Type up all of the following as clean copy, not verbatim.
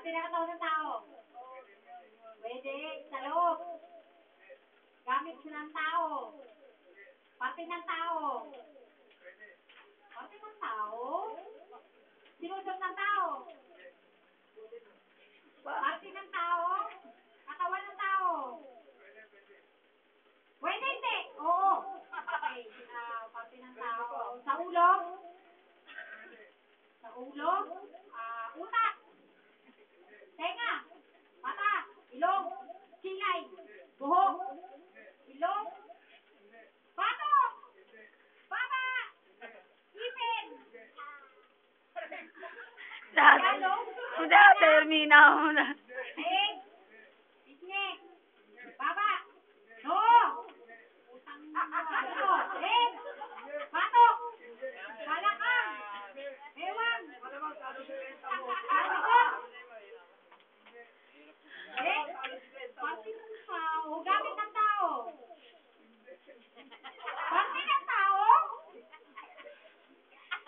Parte ng katawan ng tao. Pwede, sa loob. Gamit siya ng tao. Parte ng tao. Parte ng tao? Sinusot ng tao. Parte ng tao? Katawan ng tao. Pwede, hindi. Oo. Okay, parte ng tao. Sa ulo? Sa ulo? Utak. Tenga. Mata. Ilong. Kilay. Buhok. Ilong. Batok. Baba. Ipin. Udah, termina muna. Leg. Pisngi. Baba. No. Utang mo. Leg. Batok. Balakang. Ewang. Parte ng tao. Gamit ng tao. Parte ng tao?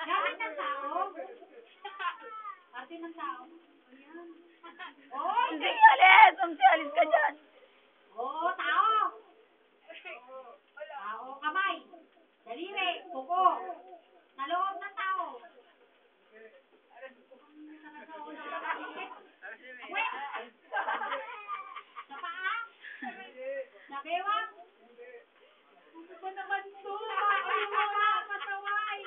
Gamit ng tao? Parte ng tao? Ayan. Oh, Hindi, alis! Alis ka dyan. Oo, tao. Tao, kamay. Daliri, kuko. Sa loob ng tao. Wait. Sa paa? Sa bewang? Ano ba naman to? Ayaw mo na, pasaway.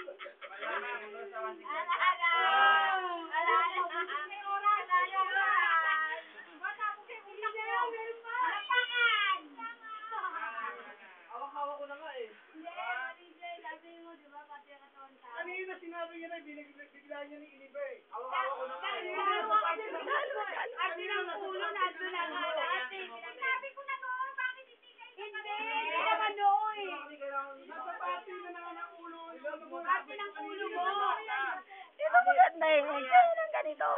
May oras. Bata mo kayo utak mo. Palakpakan. Hawak-hawak ko na nga eh. Sabi mo, di ba, pati ang katawan tao? Kanina sinabi niya na, bigla niya ni Iniba eh. Hawak-hawak ko na nga eh. Ate ng ulo, nandun na nga ate. Sabi ko na noon, bakit hindi kayo hindi naman noon eh. Nasa pati na nga ng ulo. Ate ng ulo mo. Ito maganda eh. Kaya lang ganito.